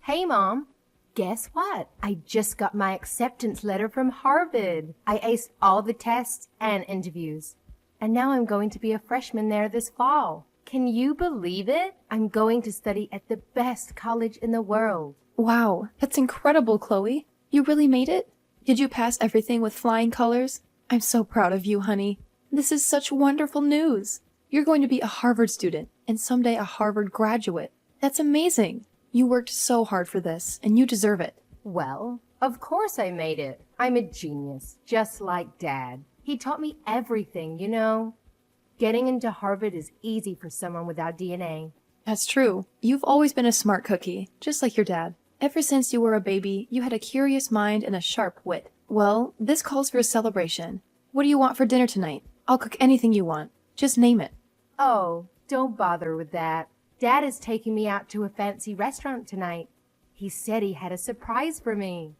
Hey, Mom. Guess what? I just got my acceptance letter from Harvard. I aced all the tests and interviews. And now I'm going to be a freshman there this fall. Can you believe it? I'm going to study at the best college in the world. Wow, that's incredible, Chloe. You really made it? Did you pass everything with flying colors? I'm so proud of you, honey. This is such wonderful news. You're going to be a Harvard student and someday a Harvard graduate. That's amazing. You worked so hard for this, and you deserve it. Well, of course I made it. I'm a genius, just like Dad. He taught me everything, you know. Getting into Harvard is easy for someone without DNA. That's true. You've always been a smart cookie, just like your dad. Ever since you were a baby, you had a curious mind and a sharp wit. Well, this calls for a celebration. What do you want for dinner tonight? I'll cook anything you want. Just name it. Oh, don't bother with that. Dad is taking me out to a fancy restaurant tonight. He said he had a surprise for me.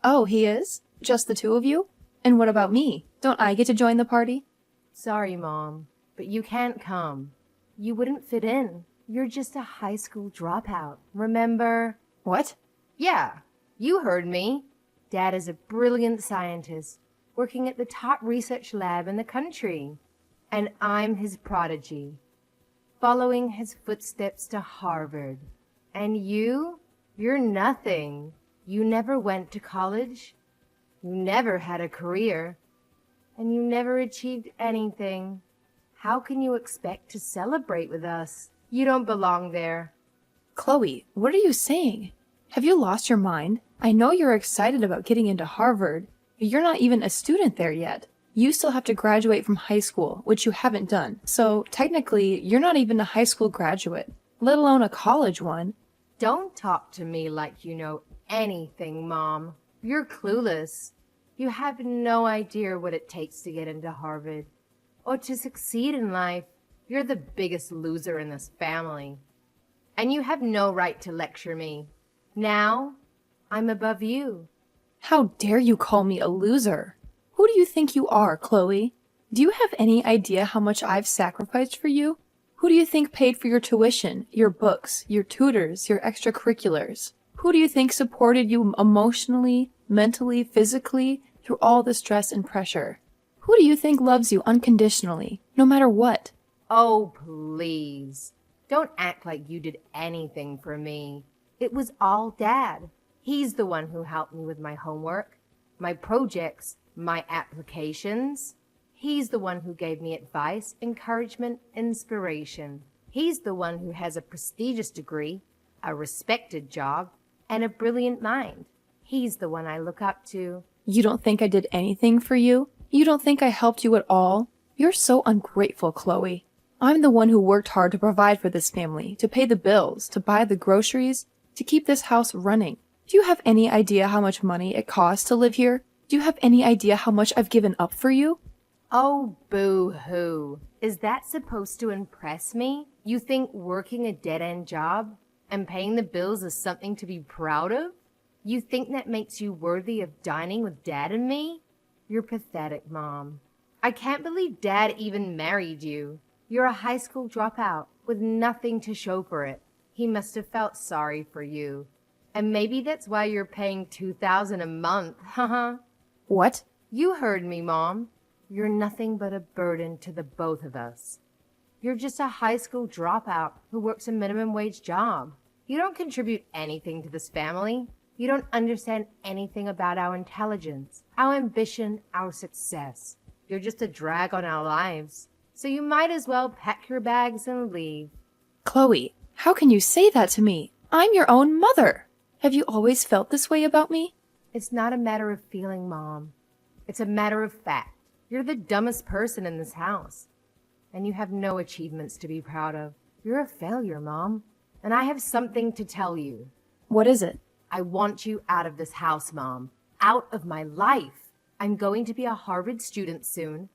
Oh, he is? Just the two of you? And what about me? Don't I get to join the party? Sorry, Mom, but you can't come. You wouldn't fit in. You're just a high school dropout, remember? What? Yeah, you heard me. Dad is a brilliant scientist, working at the top research lab in the country. And I'm his prodigy, following his footsteps to Harvard. And you're nothing. You never went to college. You never had a career. And you never achieved anything. How can you expect to celebrate with us? You don't belong there. Chloe, what are you saying? Have you lost your mind? I know you're excited about getting into Harvard, but you're not even a student there yet. You still have to graduate from high school, which you haven't done. So technically, you're not even a high school graduate, let alone a college one. Don't talk to me like you know anything, Mom. You're clueless. You have no idea what it takes to get into Harvard or to succeed in life. You're the biggest loser in this family. And you have no right to lecture me. Now, I'm above you. How dare you call me a loser? Who do you think you are, Chloe? Do you have any idea how much I've sacrificed for you? Who do you think paid for your tuition, your books, your tutors, your extracurriculars? Who do you think supported you emotionally, mentally, physically, through all the stress and pressure? Who do you think loves you unconditionally, no matter what? Oh, please. Don't act like you did anything for me. It was all Dad. He's the one who helped me with my homework, my projects, my applications. He's the one who gave me advice, encouragement, inspiration. He's the one who has a prestigious degree, a respected job, and a brilliant mind. He's the one I look up to. You don't think I did anything for you? You don't think I helped you at all? You're so ungrateful, Chloe. I'm the one who worked hard to provide for this family, to pay the bills, to buy the groceries, to keep this house running. Do you have any idea how much money it costs to live here? Do you have any idea how much I've given up for you? Oh, boo-hoo. Is that supposed to impress me? You think working a dead-end job and paying the bills is something to be proud of? You think that makes you worthy of dining with Dad and me? You're pathetic, Mom. I can't believe Dad even married you. You're a high school dropout with nothing to show for it. He must have felt sorry for you. And maybe that's why you're paying $2,000 a month, haha. What? You heard me, Mom. You're nothing but a burden to the both of us. You're just a high school dropout who works a minimum wage job. You don't contribute anything to this family. You don't understand anything about our intelligence, our ambition, our success. You're just a drag on our lives. So you might as well pack your bags and leave. Chloe, how can you say that to me? I'm your own mother. Have you always felt this way about me? It's not a matter of feeling, Mom. It's a matter of fact. You're the dumbest person in this house. And you have no achievements to be proud of. You're a failure, Mom. And I have something to tell you. What is it? I want you out of this house, Mom. Out of my life. I'm going to be a Harvard student soon.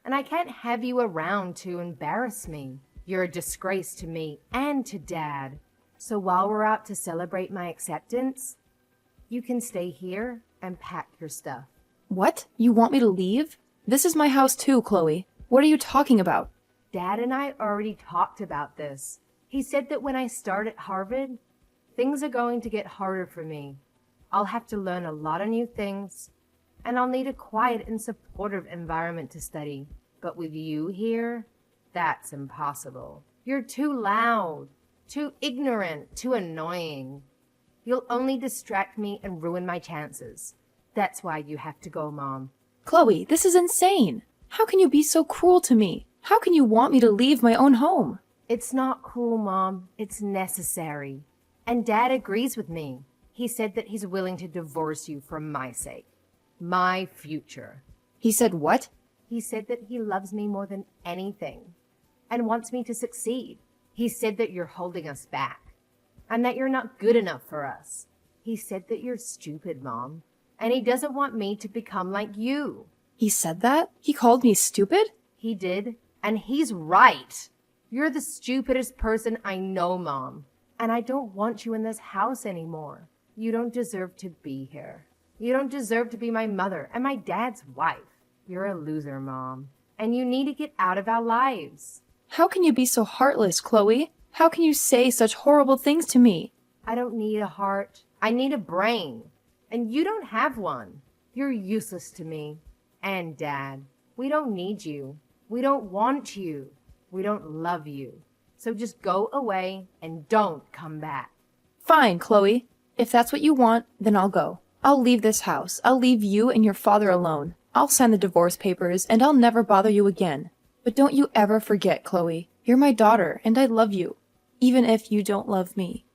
And I can't have you around to embarrass me. You're a disgrace to me and to Dad. So while we're out to celebrate my acceptance, you can stay here and pack your stuff. What? You want me to leave? This is my house too, Chloe. What are you talking about? Dad and I already talked about this. He said that when I start at Harvard, Things are going to get harder for me. I'll have to learn a lot of new things, and I'll need a quiet and supportive environment to study. But with you here, that's impossible. You're too loud, too ignorant, too annoying. You'll only distract me and ruin my chances. That's why you have to go, Mom. Chloe, this is insane. How can you be so cruel to me? How can you want me to leave my own home? It's not cruel, Mom. It's necessary. And Dad agrees with me. He said that he's willing to divorce you for my sake. My future. He said what? He said that he loves me more than anything and wants me to succeed. He said that you're holding us back and that you're not good enough for us. He said that you're stupid, Mom, and he doesn't want me to become like you. He said that? He called me stupid? He did, and he's right. You're the stupidest person I know, Mom, and I don't want you in this house anymore. You don't deserve to be here. You don't deserve to be my mother and my dad's wife. You're a loser, Mom, and you need to get out of our lives. How can you be so heartless, Chloe? How can you say such horrible things to me? I don't need a heart. I need a brain. And you don't have one. You're useless to me. And Dad, we don't need you. We don't want you. We don't love you. So just go away and don't come back. Fine, Chloe. If that's what you want, then I'll go. I'll leave this house. I'll leave you and your father alone. I'll sign the divorce papers, and I'll never bother you again. But don't you ever forget, Chloe. You're my daughter, and I love you, even if you don't love me.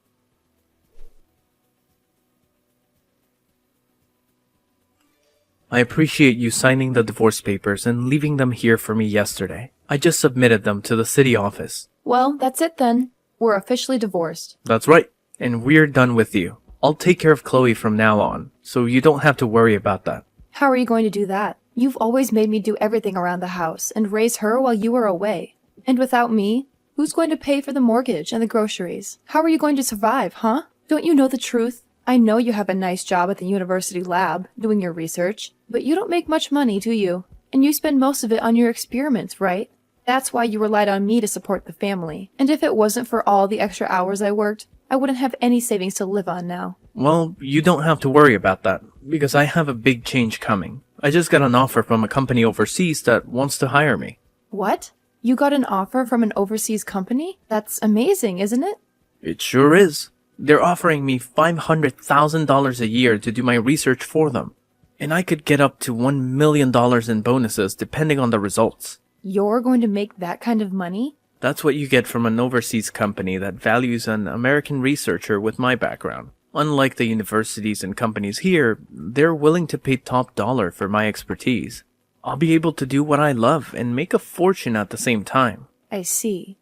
I appreciate you signing the divorce papers and leaving them here for me yesterday. I just submitted them to the city office. Well, that's it then. We're officially divorced. That's right. And we're done with you. I'll take care of Chloe from now on, so you don't have to worry about that. How are you going to do that? You've always made me do everything around the house and raise her while you were away. And without me, who's going to pay for the mortgage and the groceries? How are you going to survive, huh? Don't you know the truth? I know you have a nice job at the university lab, doing your research, but you don't make much money, do you? And you spend most of it on your experiments, right? That's why you relied on me to support the family. And if it wasn't for all the extra hours I worked, I wouldn't have any savings to live on now. Well, you don't have to worry about that, because I have a big change coming. I just got an offer from a company overseas that wants to hire me. What? You got an offer from an overseas company? That's amazing, isn't it? It sure is. They're offering me $500,000 a year to do my research for them. And I could get up to $1 million in bonuses depending on the results. You're going to make that kind of money? That's what you get from an overseas company that values an American researcher with my background. Unlike the universities and companies here, they're willing to pay top dollar for my expertise. I'll be able to do what I love and make a fortune at the same time. I see.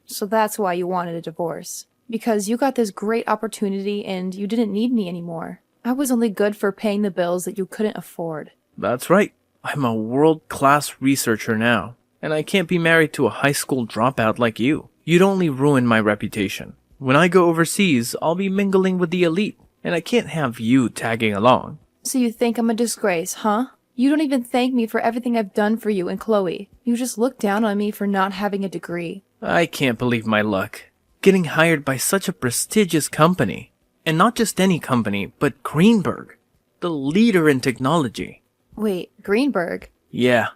So that's why you wanted a divorce. Because you got this great opportunity and you didn't need me anymore. I was only good for paying the bills that you couldn't afford. That's right. I'm a world-class researcher now, and I can't be married to a high school dropout like you. You'd only ruin my reputation. When I go overseas, I'll be mingling with the elite, and I can't have you tagging along. So you think I'm a disgrace, huh? You don't even thank me for everything I've done for you and Chloe. You just look down on me for not having a degree. I can't believe my luck. Getting hired by such a prestigious company. And not just any company, but Greenberg, the leader in technology. Wait, Greenberg? Yeah.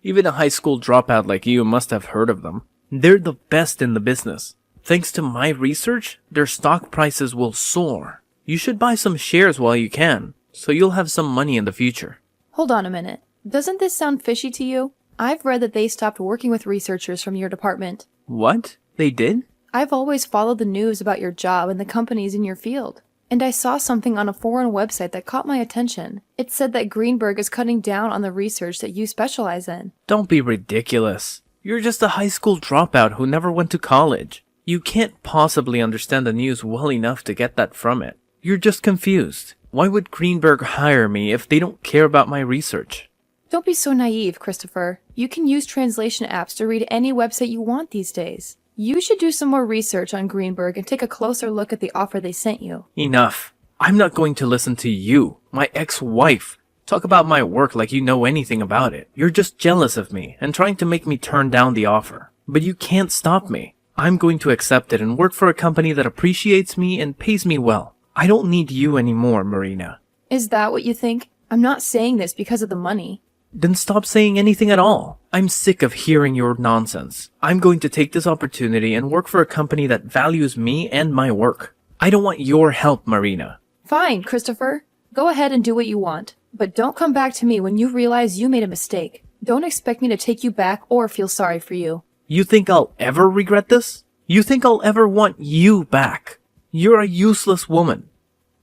Even a high school dropout like you must have heard of them. They're the best in the business. Thanks to my research, their stock prices will soar. You should buy some shares while you can, so you'll have some money in the future. Hold on a minute. Doesn't this sound fishy to you? I've read that they stopped working with researchers from your department. What? They did? I've always followed the news about your job and the companies in your field. And I saw something on a foreign website that caught my attention. It said that Greenberg is cutting down on the research that you specialize in. Don't be ridiculous. You're just a high school dropout who never went to college. You can't possibly understand the news well enough to get that from it. You're just confused. Why would Greenberg hire me if they don't care about my research? Don't be so naive, Christopher. You can use translation apps to read any website you want these days. You should do some more research on Greenberg and take a closer look at the offer they sent you. Enough. I'm not going to listen to you, my ex-wife, talk about my work like you know anything about it. You're just jealous of me and trying to make me turn down the offer. But you can't stop me. I'm going to accept it and work for a company that appreciates me and pays me well. I don't need you anymore, Marina. Is that what you think? I'm not saying this because of the money. Then stop saying anything at all. I'm sick of hearing your nonsense. I'm going to take this opportunity and work for a company that values me and my work. I don't want your help, Marina. Fine, Christopher. Go ahead and do what you want. But don't come back to me when you realize you made a mistake. Don't expect me to take you back or feel sorry for you. You think I'll ever regret this? You think I'll ever want you back? You're a useless woman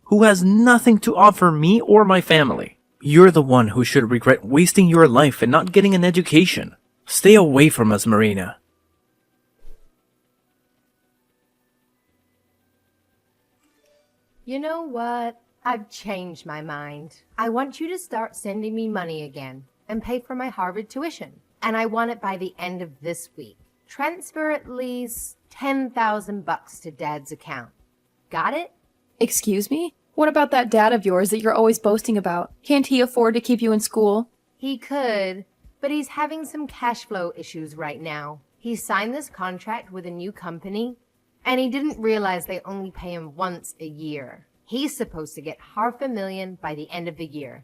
who has nothing to offer me or my family. You're the one who should regret wasting your life and not getting an education. Stay away from us, Marina. You know what? I've changed my mind. I want you to start sending me money again and pay for my Harvard tuition. And I want it by the end of this week. Transfer at least $10,000 to Dad's account. Got it? Excuse me? What about that dad of yours that you're always boasting about? Can't he afford to keep you in school? He could, but he's having some cash flow issues right now. He signed this contract with a new company, and he didn't realize they only pay him once a year. He's supposed to get $500,000 by the end of the year.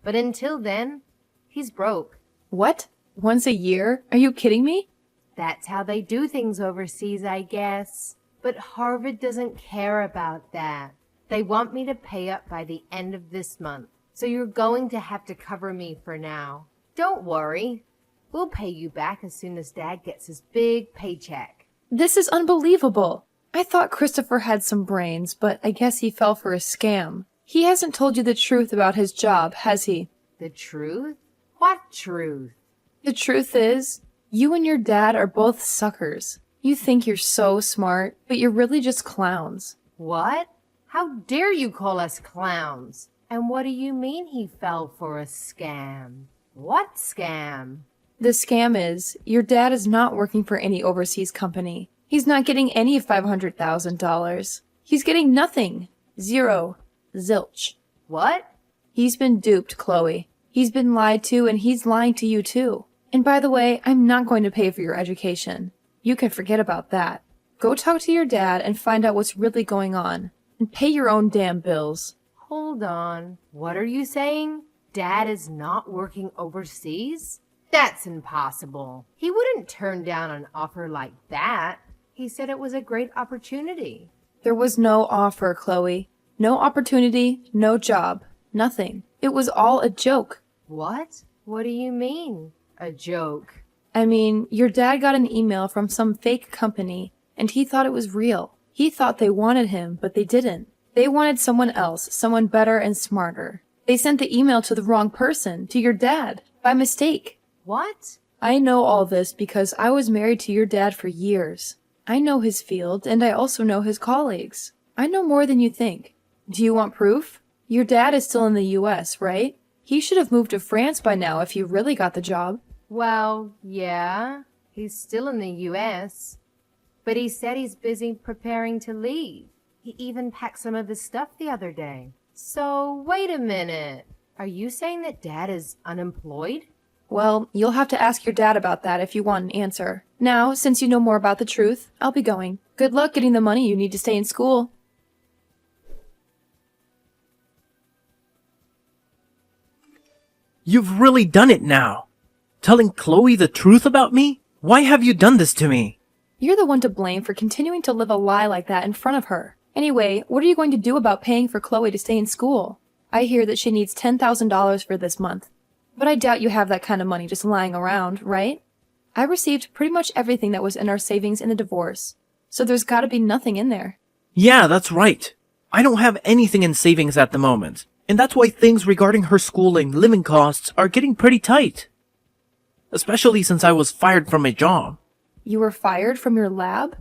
But until then, he's broke. What? Once a year? Are you kidding me? That's how they do things overseas, I guess. But Harvard doesn't care about that. They want me to pay up by the end of this month. So you're going to have to cover me for now. Don't worry. We'll pay you back as soon as Dad gets his big paycheck. This is unbelievable. I thought Christopher had some brains, but I guess he fell for a scam. He hasn't told you the truth about his job, has he? The truth? What truth? The truth is, you and your dad are both suckers. You think you're so smart, but you're really just clowns. What? How dare you call us clowns? And what do you mean he fell for a scam? What scam? The scam is, your dad is not working for any overseas company. He's not getting any $500,000. He's getting nothing. Zero. Zilch. What? He's been duped, Chloe. He's been lied to, and he's lying to you too. And by the way, I'm not going to pay for your education. You can forget about that. Go talk to your dad and find out what's really going on. And pay your own damn bills. Hold on. What are you saying? Dad is not working overseas? That's impossible. He wouldn't turn down an offer like that. He said it was a great opportunity. There was no offer, Chloe. No opportunity, no job. Nothing. It was all a joke. What? What do you mean? A joke? I mean, your dad got an email from some fake company, and he thought it was real. He thought they wanted him, but they didn't. They wanted someone else, someone better and smarter. They sent the email to the wrong person, to your dad, by mistake. What? I know all this because I was married to your dad for years. I know his field, and I also know his colleagues. I know more than you think. Do you want proof? Your dad is still in the US, right? He should have moved to France by now if he really got the job. Well, yeah. He's still in the US. But he said he's busy preparing to leave. He even packed some of his stuff the other day. So, wait a minute. Are you saying that Dad is unemployed? Well, you'll have to ask your dad about that if you want an answer. Now, since you know more about the truth, I'll be going. Good luck getting the money you need to stay in school. You've really done it now. Telling Chloe the truth about me? Why have you done this to me? You're the one to blame for continuing to live a lie like that in front of her. Anyway, what are you going to do about paying for Chloe to stay in school? I hear that she needs $10,000 for this month. But I doubt you have that kind of money just lying around, right? I received pretty much everything that was in our savings in the divorce. So there's gotta be nothing in there. Yeah, that's right. I don't have anything in savings at the moment. And that's why things regarding her schooling, living costs, are getting pretty tight. Especially since I was fired from my job. You were fired from your lab?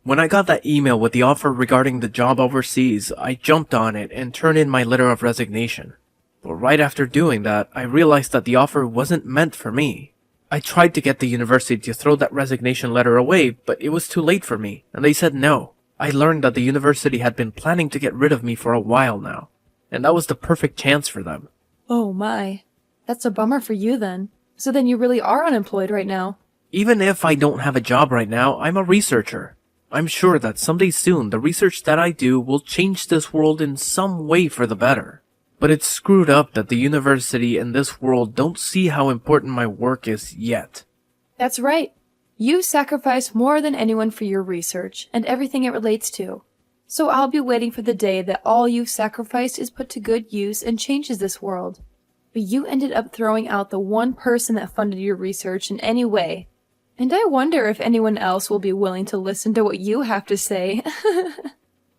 When I got that email with the offer regarding the job overseas, I jumped on it and turned in my letter of resignation. But right after doing that, I realized that the offer wasn't meant for me. I tried to get the university to throw that resignation letter away, but it was too late for me, and they said no. I learned that the university had been planning to get rid of me for a while now, and that was the perfect chance for them. Oh my. That's a bummer for you then. So then you really are unemployed right now. Even if I don't have a job right now, I'm a researcher. I'm sure that someday soon the research that I do will change this world in some way for the better. But it's screwed up that the university and this world don't see how important my work is yet. That's right. You've sacrificed more than anyone for your research and everything it relates to. So I'll be waiting for the day that all you've sacrificed is put to good use and changes this world. But you ended up throwing out the one person that funded your research in any way. And I wonder if anyone else will be willing to listen to what you have to say.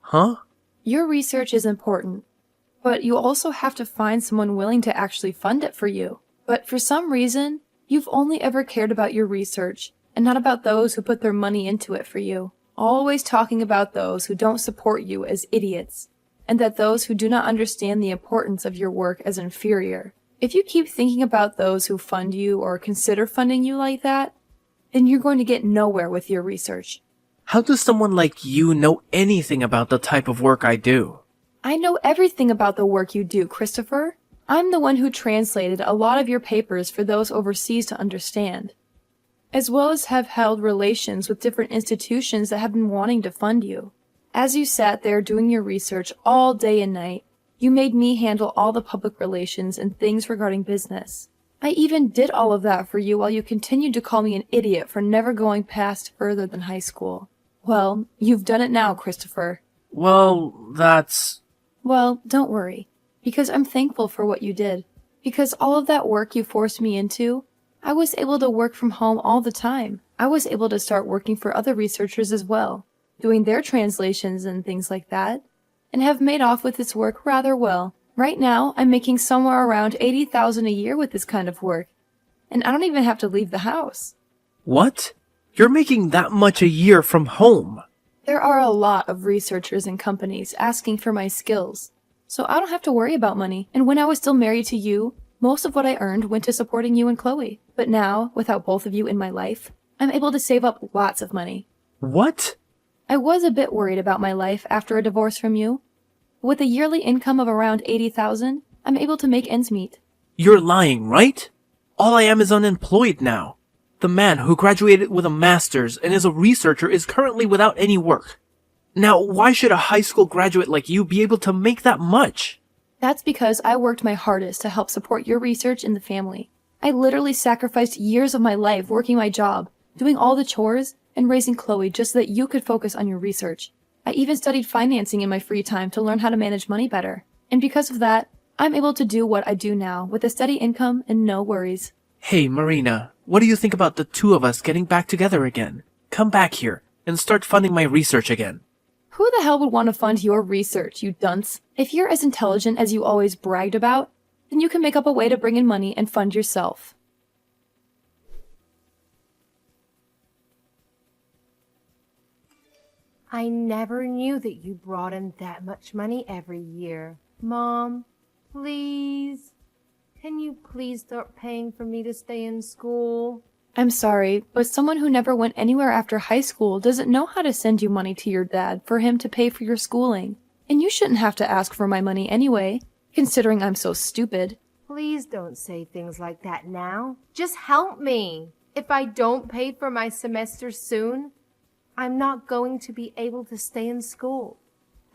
Huh? Your research is important, but you also have to find someone willing to actually fund it for you. But for some reason, you've only ever cared about your research and not about those who put their money into it for you. Always talking about those who don't support you as idiots, and that those who do not understand the importance of your work as inferior. If you keep thinking about those who fund you or consider funding you like that, then you're going to get nowhere with your research. How does someone like you know anything about the type of work I do? I know everything about the work you do, Christopher. I'm the one who translated a lot of your papers for those overseas to understand, as well as have held relations with different institutions that have been wanting to fund you. As you sat there doing your research all day and night, you made me handle all the public relations and things regarding business. I even did all of that for you while you continued to call me an idiot for never going past further than high school. Well, you've done it now, Christopher. Well, that's... Well, don't worry, because I'm thankful for what you did. Because all of that work you forced me into, I was able to work from home all the time. I was able to start working for other researchers as well, doing their translations and things like that, and have made off with this work rather well. Right now, I'm making somewhere around $80,000 a year with this kind of work, and I don't even have to leave the house. What? You're making that much a year from home? There are a lot of researchers and companies asking for my skills, so I don't have to worry about money. And when I was still married to you, most of what I earned went to supporting you and Chloe. But now, without both of you in my life, I'm able to save up lots of money. What? I was a bit worried about my life after a divorce from you. With a yearly income of around $80,000, I'm able to make ends meet. You're lying, right? All I am is unemployed now. The man who graduated with a master's and is a researcher is currently without any work. Now, why should a high school graduate like you be able to make that much? That's because I worked my hardest to help support your research and the family. I literally sacrificed years of my life working my job, doing all the chores, and raising Chloe just so that you could focus on your research. I even studied financing in my free time to learn how to manage money better. And because of that, I'm able to do what I do now with a steady income and no worries. Hey, Marina, what do you think about the two of us getting back together again? Come back here and start funding my research again. Who the hell would want to fund your research, you dunce? If you're as intelligent as you always bragged about, then you can make up a way to bring in money and fund yourself. I never knew that you brought in that much money every year. Mom, please. Can you please start paying for me to stay in school? I'm sorry, but someone who never went anywhere after high school doesn't know how to send you money to your dad for him to pay for your schooling. And you shouldn't have to ask for my money anyway, considering I'm so stupid. Please don't say things like that now. Just help me. If I don't pay for my semester soon, I'm not going to be able to stay in school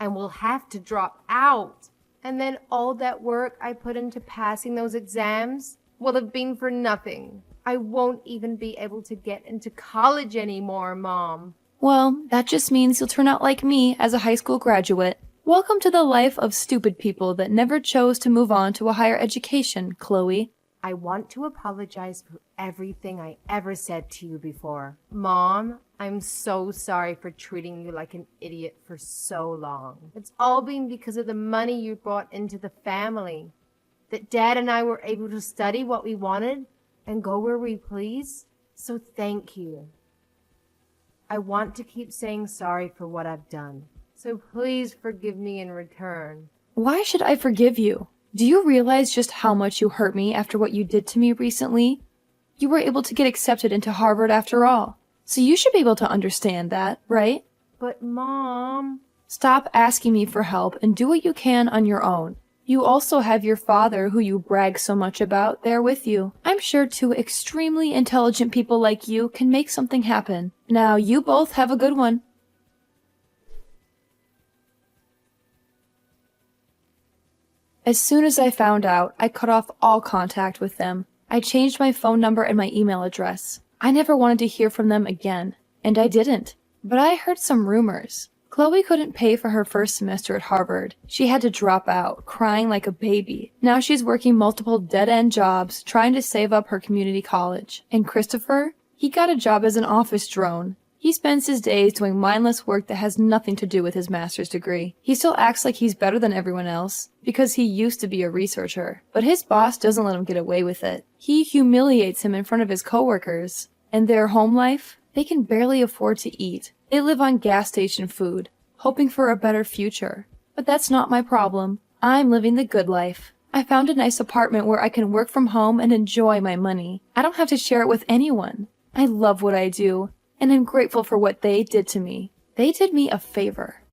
and will have to drop out. And then all that work I put into passing those exams will have been for nothing. I won't even be able to get into college anymore, Mom. Well, that just means you'll turn out like me as a high school graduate. Welcome to the life of stupid people that never chose to move on to a higher education, Chloe. I want to apologize for everything I ever said to you before. Mom, I'm so sorry for treating you like an idiot for so long. It's all been because of the money you brought into the family. That Dad and I were able to study what we wanted and go where we please. So thank you. I want to keep saying sorry for what I've done. So please forgive me in return. Why should I forgive you? Do you realize just how much you hurt me after what you did to me recently? You were able to get accepted into Harvard after all, so you should be able to understand that, right? But Mom... Stop asking me for help and do what you can on your own. You also have your father, who you brag so much about, there with you. I'm sure two extremely intelligent people like you can make something happen. Now, you both have a good one. As soon as I found out, I cut off all contact with them. I changed my phone number and my email address. I never wanted to hear from them again, and I didn't. But I heard some rumors. Chloe couldn't pay for her first semester at Harvard. She had to drop out, crying like a baby. Now she's working multiple dead-end jobs, trying to save up her community college. And Christopher? He got a job as an office drone. He spends his days doing mindless work that has nothing to do with his master's degree. He still acts like he's better than everyone else, because he used to be a researcher. But his boss doesn't let him get away with it. He humiliates him in front of his coworkers. And their home life? They can barely afford to eat. They live on gas station food, hoping for a better future. But that's not my problem. I'm living the good life. I found a nice apartment where I can work from home and enjoy my money. I don't have to share it with anyone. I love what I do, and I'm grateful for what they did to me. They did me a favor.